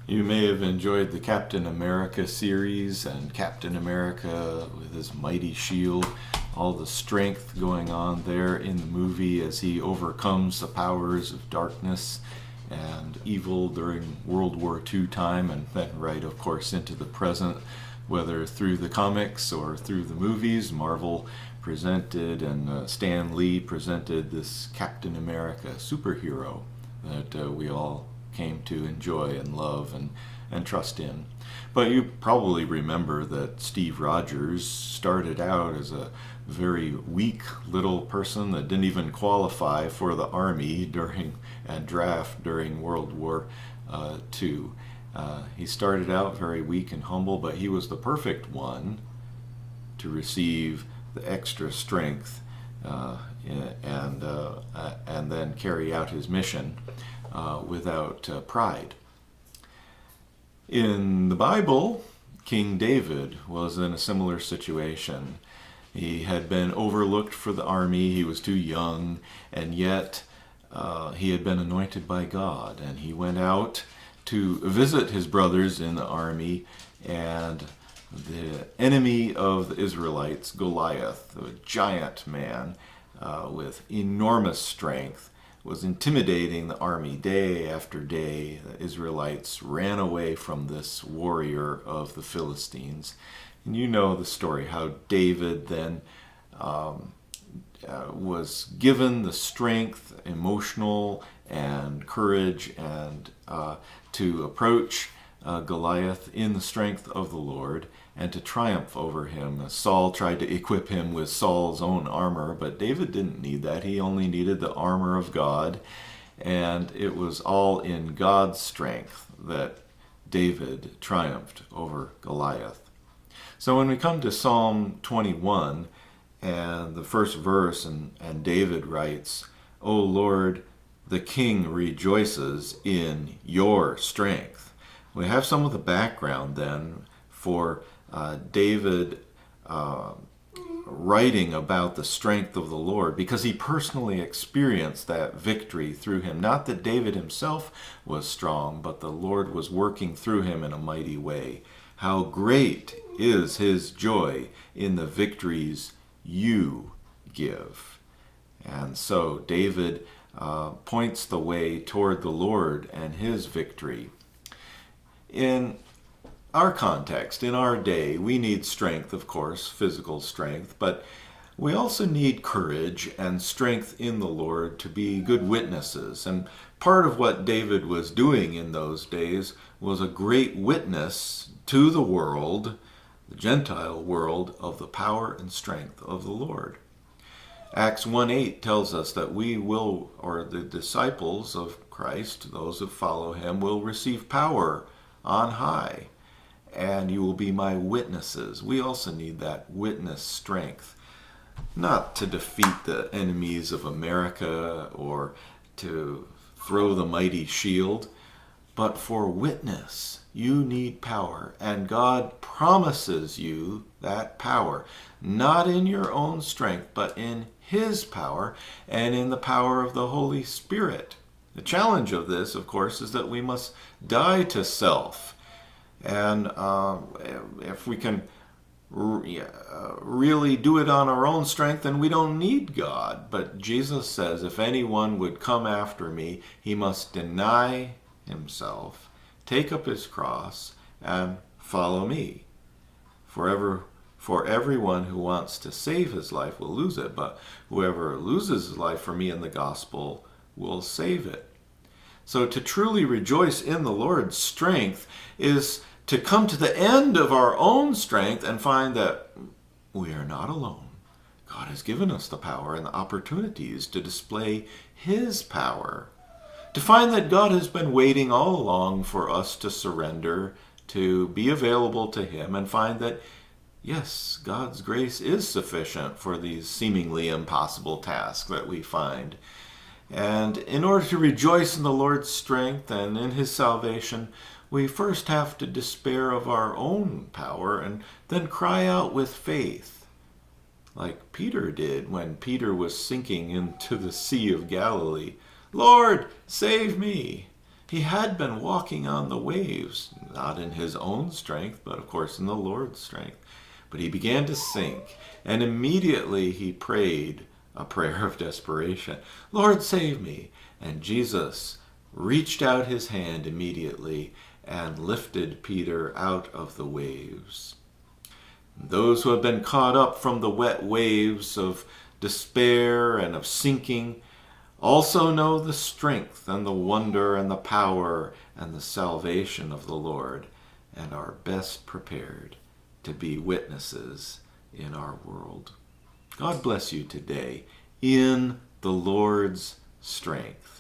You may have enjoyed the Captain America series and Captain America with his mighty shield, all the strength going on there in the movie as he overcomes the powers of darkness and evil during World War II time, and then right, of course, into the present, whether through the comics or through the movies. Marvel presented and Stan Lee presented this Captain America superhero that we all came to enjoy and love and trust in. But you probably remember that Steve Rogers started out as a very weak little person that didn't even qualify for the Army during and draft during World War II. He started out very weak and humble, but he was the perfect one to receive the extra strength and then carry out his mission without pride. In the Bible, King David was in a similar situation. He had been overlooked for the army. He was too young, and yet he had been anointed by God, and he went out to visit his brothers in the army, and the enemy of the Israelites, Goliath, a giant man with enormous strength, was intimidating the army day after day. The Israelites ran away from this warrior of the Philistines. And you know the story, how David then was given the strength, emotional and courage, and to approach Goliath in the strength of the Lord and to triumph over him. Saul tried to equip him with Saul's own armor, but David didn't need that. He only needed the armor of God, and it was all in God's strength that David triumphed over Goliath. So when we come to Psalm 21 and the first verse, and David writes, "O Lord, the king rejoices in your strength." We have some of the background then for David writing about the strength of the Lord, because he personally experienced that victory through him. Not that David himself was strong, but the Lord was working through him in a mighty way. How great is his joy in the victories you give. And so David points the way toward the Lord and his victory. In our context, in our day, we need strength, of course, physical strength, but we also need courage and strength in the Lord to be good witnesses. And part of what David was doing in those days was a great witness to the world, the Gentile world, of the power and strength of the Lord. Acts 1:8 tells us that we will, or the disciples of Christ, those who follow him, will receive power on high, and you will be my witnesses. We also need that witness strength, not to defeat the enemies of America or to throw the mighty shield, but for witness. You need power, and God promises you that power, not in your own strength, but in his power and in the power of the Holy Spirit. The challenge of this, of course, is that we must die to self. And if we can really do it on our own strength, then we don't need God. But Jesus says, if anyone would come after me, he must deny himself, take up his cross, and follow me. For everyone who wants to save his life will lose it, but whoever loses his life for me and the gospel will save it. So to truly rejoice in the Lord's strength is to come to the end of our own strength and find that we are not alone. God has given us the power and the opportunities to display his power. To find that God has been waiting all along for us to surrender, to be available to him, and find that, yes, God's grace is sufficient for these seemingly impossible tasks that we find. And in order to rejoice in the Lord's strength and in his salvation, we first have to despair of our own power and then cry out with faith, like Peter did when Peter was sinking into the Sea of Galilee. "Lord, save me." He had been walking on the waves, not in his own strength, but of course in the Lord's strength. But he began to sink, and immediately he prayed a prayer of desperation. Lord, save me. And Jesus reached out his hand immediately and lifted Peter out of the waves. Those who have been caught up from the wet waves of despair and of sinking also know the strength and the wonder and the power and the salvation of the Lord, and are best prepared to be witnesses in our world. God bless you today in the Lord's strength.